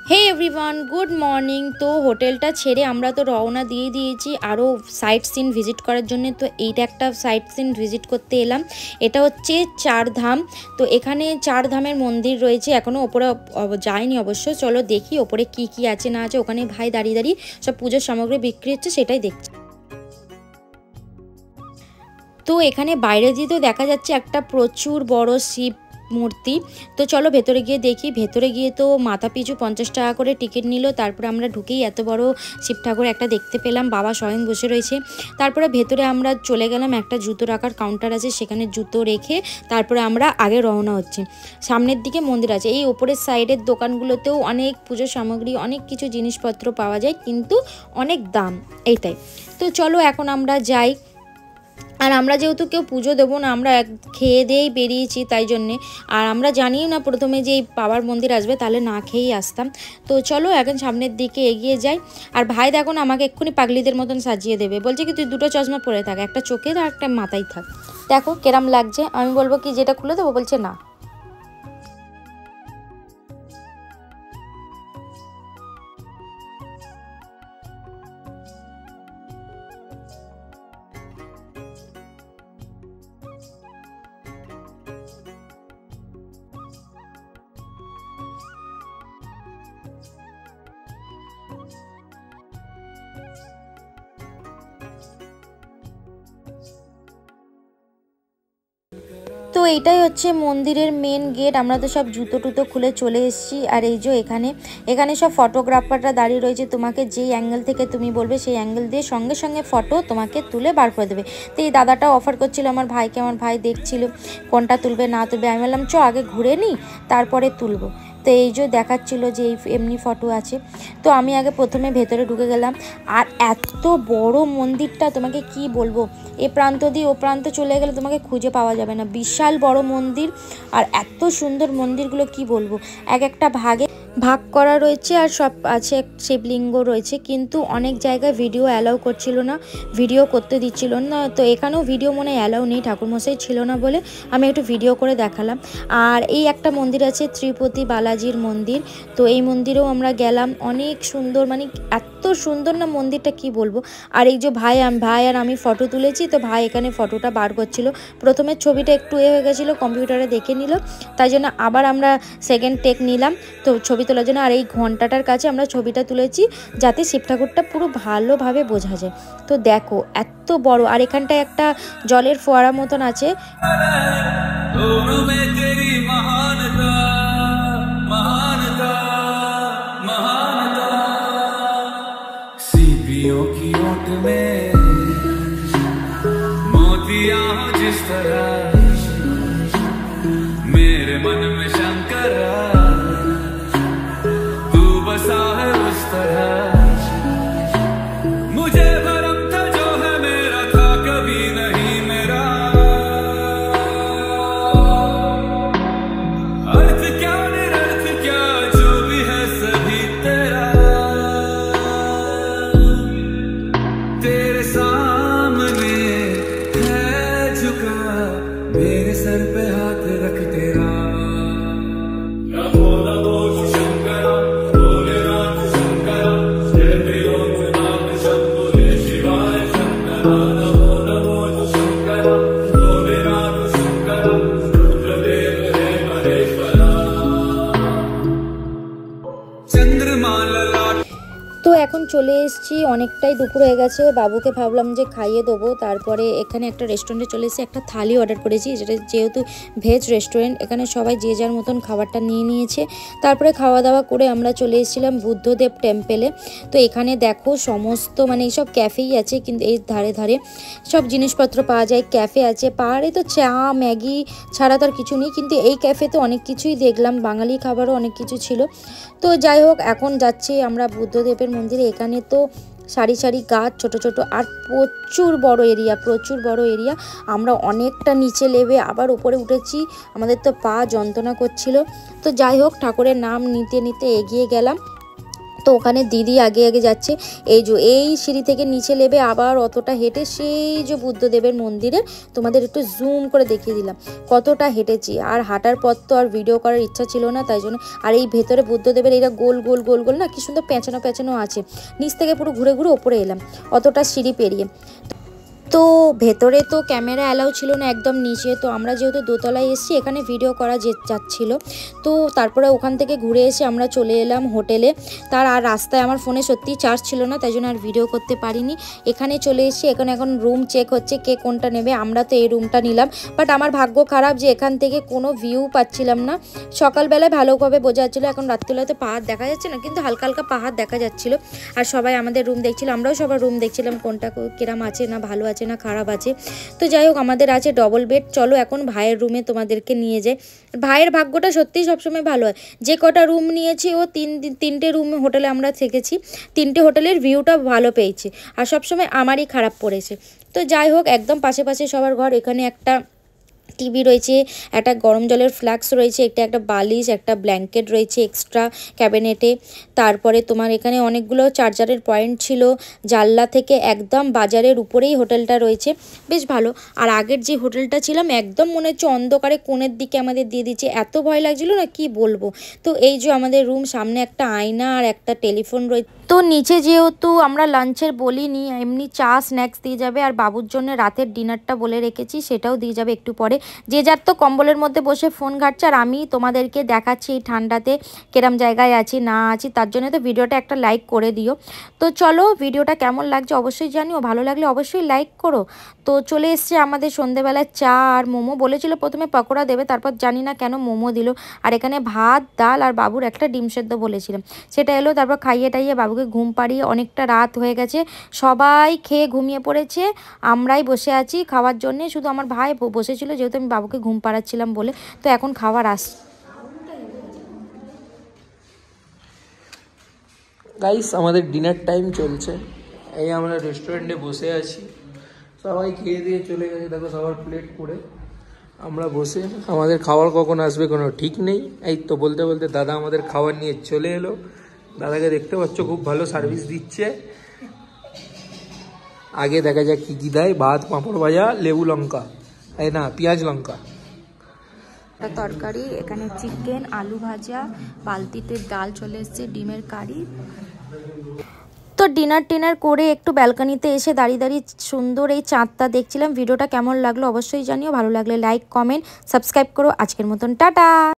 Hey everyone good morning. तो होटेलटा छेड़े আমরা তো রওনা দিয়ে দিয়েছি আরও সাইট সিন ভিজিট করার জন্য। তো এইটা একটা সাইট সিন ভিজিট করতে এলাম। এটা হচ্ছে চারধাম। তো এখানে চারধামের মন্দির রয়েছে, এখনও ওপরে যায়নি অবশ্য। চলো দেখি ওপরে কি কি আছে না আছে। ওখানে ভাই দাঁড়িয়ে দাঁড়িয়ে সব পুজোর সামগ্রী বিক্রি হচ্ছে, সেটাই দেখছি। তো এখানে বাইরে দিয়ে তো দেখা যাচ্ছে একটা প্রচুর বড় শিব মূর্তি। তো চলো ভেতরে গিয়ে দেখি। ভেতরে গিয়ে তো মাথা পিছু 50 টাকা করে টিকিট নিল। তারপরে আমরা ঢুকেই এত বড় শিব ঠাকুর একটা দেখতে পেলাম, বাবা স্বয়ং বসে রয়েছে। তারপরে ভেতরে আমরা চলে গেলাম, একটা জুতো রাখার কাউন্টার আছে, সেখানে জুতো রেখে তারপরে আমরা আগে রওনা হচ্ছি। সামনের দিকে মন্দির আছে। এই ওপরের সাইডের দোকানগুলোতেও অনেক পুজোর সামগ্রী, অনেক কিছু জিনিসপত্র পাওয়া যায়, কিন্তু অনেক দাম এইটাই। তো চলো এখন আমরা যাই। আর আমরা যেহেতু কেউ পুজো দেবো না, আমরা খেয়ে দিয়েই বেরিয়েছি, তাই জন্যে। আর আমরা জানিও না প্রথমে যে এই বাবার মন্দির আসবে, তাহলে না খেয়েই আসতাম। তো চলো এখন সামনের দিকে এগিয়ে যাই। আর ভাই দেখো না, আমাকে এক্ষুনি পাগলিদের মতন সাজিয়ে দেবে। বলছে কি তুই দুটো চশমা পরে থাক, একটা চোখে আর একটা মাথায় থাক। দেখো কেরাম লাগছে। আমি বলবো কি যেটা খুলে দেবো, বলছে না। তো এইটাই হচ্ছে মন্দিরের মেন গেট। আমরা তো সব জুতো টুতো খুলে চলে এসেছি। আর এই যে এখানে সব ফটোগ্রাফাররা দাঁড়িয়ে রয়েছে। তোমাকে যেই অ্যাঙ্গেল থেকে তুমি বলবে সেই অ্যাঙ্গেল দিয়ে সঙ্গে সঙ্গে ফটো তোমাকে তুলে বার করে দেবে। তো এই দাদাটাও অফার করছিল আমার ভাইকে, আমার ভাই দেখছিল কোনটা তুলবে না তুলবে। আমি বললাম চ আগে ঘুরে নিই, তারপরে তুলবো। তো এই যে দেখাচ্ছিল যে এমনি ফটো আছে। তো আমি আগে প্রথমে ভেতরে ঢুকে গেলাম। আর এত বড় মন্দিরটা তোমাকে কি বলবো, এ প্রান্ত দিয়ে ও প্রান্ত চলে গেলে তোমাকে খুঁজে পাওয়া যাবে না। বিশাল বড় মন্দির, আর এত সুন্দর মন্দিরগুলো কি বলবো। এক একটা ভাগ করা রয়েছে, আর সব আছে, শিবলিঙ্গ রয়েছে। কিন্তু অনেক জায়গায় ভিডিও অ্যালাউ করছিল না, ভিডিও করতে দিচ্ছিল না। তো এখানেও ভিডিও মনে অ্যালাউ নেই, ঠাকুরমশাই ছিল না বলে আমি একটু ভিডিও করে দেখালাম। আর এই একটা মন্দির আছে, ত্রিপতি বালাজির মন্দির। তো এই মন্দিরেও আমরা গেলাম, অনেক সুন্দর, মানে এত সুন্দর না মন্দিরটা কি বলবো। আর এই যে ভাই আর আমি ফটো তুলেছি। তো ভাই এখানে ফটোটা বার করছিল। প্রথমে ছবিটা একটু হয়ে গেছিলো, কম্পিউটারে দেখে নিল, তাই জন্য আবার আমরা সেকেন্ড টেক নিলাম তো ছবি তোলার জন্য। আর এই ঘন্টাটার কাছে আমরা ছবিটা তুলেছি যাতে শিব ঠাকুরটা পুরো ভালোভাবে বোঝা যায়। তো দেখো এত বড়। আর এখানটায় একটা জলের ফোয়ারা মতন আছে। जिस तरह मेरे मन में शंकर तू बसा है उस तरह। मुझे भरम था जो है मेरा था कभी नहीं मेरा। अर्थ क्या निरर्थ क्या जो भी है सभी तेरा। तेरे सामने मेरे सर पे हाथ रख तेरा। नमो नमो शंकरा भोलेनाथ शंकरा जय त्रिलोकनाथ शंभो जय शिवाय शंकरा। नमो नमो शंकरा भोलेनाथ शंकरा रुद्रदेव हे महेश्वरा। चंद्रमा ललाट। তো এখন চলে এসেছি, অনেকটাই দুপুর হয়ে গেছে। বাবুকে ভাবলাম যে খাইয়ে দেবো। তারপরে এখানে একটা রেস্টুরেন্টে চলে এসেছি, একটা থালি অর্ডার করেছি, যেটা যেহেতু ভেজ রেস্টুরেন্ট, এখানে সবাই যে যার মতন খাবারটা নিয়ে নিয়েছে। তারপরে খাওয়া দাওয়া করে আমরা চলে এসেছিলাম বুদ্ধদেব টেম্পেলে। তো এখানে দেখো সমস্ত, মানে এইসব ক্যাফেই আছে, কিন্তু এই ধারে ধারে সব জিনিসপত্র পাওয়া যায়। ক্যাফে আছে, পাহাড়ে তো চা ম্যাগি ছাড়া তো আর কিছু নেই, কিন্তু এই ক্যাফেতে অনেক কিছুই দেখলাম, বাঙালি খাবারও অনেক কিছু ছিল। তো যাই হোক এখন যাচ্ছি আমরা বুদ্ধদেবের মন্দিরে। এখানে তো সারি সারি গাছ, ছোট ছোট, আর প্রচুর বড় এরিয়া। আমরা অনেকটা নিচে নেমে আবার উপরে উঠেছি, আমাদের তো পা যন্ত্রণা করছিল। তো যাই হোক ঠাকুরের নাম নিতে নিতে এগিয়ে গেলাম। তো ওখানে দিদি আগে আগে যাচ্ছে। এই সিঁড়ি থেকে নিচে নেবে আবার অতটা হেঁটে সেই যে বুদ্ধদেবের মন্দিরে, তোমাদের একটু জুম করে দেখিয়ে দিলাম কতটা হেঁটেছি। আর হাঁটার পর তো আর ভিডিও করার ইচ্ছা ছিল না, তাই জন্য। আর এই ভেতরে বুদ্ধদেবের এইটা গোল গোল গোল গোল না, কি সুন্দর পেঁচানো পেঁচানো আছে। নিচ থেকে পুরো ঘুরে ঘুরে ওপরে এলাম অতটা সিঁড়ি পেরিয়ে। তো ভেতরে তো ক্যামেরা অ্যালাউ ছিল না, একদম নিচে। তো আমরা যেহেতু দোতলায় এসেছি, এখানে ভিডিও করা যাচ্ছিলো। তো তারপরে ওখান থেকে ঘুরে এসে আমরা চলে এলাম হোটেলে। তার আর রাস্তায় আমার ফোনে সত্যিই চার্জ ছিল না, তাই জন্য আর ভিডিও করতে পারিনি। এখানে চলে এসেছি, এখন রুম চেক হচ্ছে কে কোনটা নেবে। আমরা তো এই রুমটা নিলাম, বাট আমার ভাগ্য খারাপ যে এখান থেকে কোনো ভিউ পাচ্ছিলাম না। সকালবেলায় ভালোভাবে বোঝা যাচ্ছিলো, এখন রাত্রিবেলায় তো পাহাড় দেখা যাচ্ছে না, কিন্তু হালকা হালকা পাহাড় দেখা যাচ্ছিলো। আর সবাই আমাদের রুম দেখছিল, আমরাও সবার রুম দেখছিলাম কোনটা কিরাম আছে, না ভালো আছে না খারাপ আছে। তো যাই হোক, আমাদের আছে ডবল বেড। চলো এখন ভাইয়ের রুমে তোমাদেরকে নিয়ে যাই। ভাইয়ের ভাগ্যটা সত্যিই সবসময় ভালো হয়। যে কটা রুম নিয়েছি ও তিনটে রুম হোটেলে আমরা থেকেছি, তিনটে হোটেলের ভিউটা ভালো পেয়েছি। আর সবসময় আমারই খারাপ পড়েছে। তো যাই হোক, একদম পাশে পাশে সবার ঘর। এখানে একটা টিভি রয়েছে, একটা গরম জলের ফ্লাক্স রয়েছে, একটা বালিশ, একটা ব্ল্যাঙ্কেট রয়েছে এক্সট্রা ক্যাবিনেটে। তারপরে তোমার এখানে অনেকগুলো চার্জারের পয়েন্ট ছিল। জানলা থেকে একদম বাজারের উপরেই হোটেলটা রয়েছে, বেশ ভালো। আর আগের যে হোটেলটা ছিলাম, একদম মনে হচ্ছে অন্ধকারে কোণের দিকে আমাদের দিয়ে দিচ্ছে, এত ভয় লাগছিল না কি বলবো। তো এই যে আমাদের রুম, সামনে একটা আয়না আর একটা টেলিফোন রয়েছে। তো নিচে যেহেতু আমরা লাঞ্চের বলিনি, এমনি চা স্ন্যাক্স দিয়ে যাবে। আর বাবুর জন্য রাতের ডিনারটা বলে রেখেছি, সেটাও দিয়ে যাবে একটু পরে। যে যার তো কম্বলের মধ্যে বসে ফোন ঘাটছে, আর আমি তোমাদেরকে দেখাচ্ছি এই ঠান্ডাতে কিরম জায়গায় আছি না আছি। তার জন্য তো ভিডিওটা একটা লাইক করে দিও। তো চলো, ভিডিওটা কেমন লাগছে অবশ্যই জানিও, ভালো লাগলে অবশ্যই লাইক করো। তো চলে এসছে আমাদের সন্ধেবেলায় চা আর মোমো। বলেছিল প্রথমে পকোড়া দেবে, তারপর জানি না কেন মোমো দিল। আর এখানে ভাত, ডাল আর বাবুর একটা ডিম সেদ্ধ বলেছিলাম, সেটা এলো। তারপর খাইয়ে টাইয়ে বাবুকে ঘুম পাড়িয়ে, অনেকটা রাত হয়ে গেছে, সবাই খেয়ে ঘুমিয়ে পড়েছে। আমরাই বসে আছি খাওয়ার জন্যে। শুধু আমার ভাই বসেছিল, যেহেতু আমি বাবুকে ঘুম পাড়াচ্ছিলাম বলে। তো এখন খাবার আসছে। গাইস, আমাদের ডিনার টাইম চলছে। এই আমরা রেস্টুরেন্টে বসে আছি, সবাই খেয়ে দিয়ে চলে গেছে। দেখো সবার প্লেট করে আমরা বসে, আমাদের খাবার কখন আসবে কোনো ঠিক নেই। এই তো বলতে বলতে দাদা আমাদের খাবার নিয়ে চলে এলো। দাদাকে দেখতে পাচ্ছ, খুব ভালো সার্ভিস দিচ্ছে। আগে দেখা যাক কি কি দেয়। ভাত, পাঁপড় ভাজা, লেবু লঙ্কা, এই না পেঁয়াজ লঙ্কা, একটা তরকারি, এখানে চিকেন, আলু ভাজা, বালতিতে ডাল চলে এসছে, ডিমের কারি। তো ডিনার করে একটু ব্যালকনিতে এসে দাঁড়িয়ে দাঁড়িয়ে সুন্দর এই চাঁদটা দেখছিলাম। ভিডিওটা কেমন লাগলো অবশ্যই জানিও, ভালো লাগলে লাইক, কমেন্ট, সাবস্ক্রাইব করো। আজকের মতন টাটা।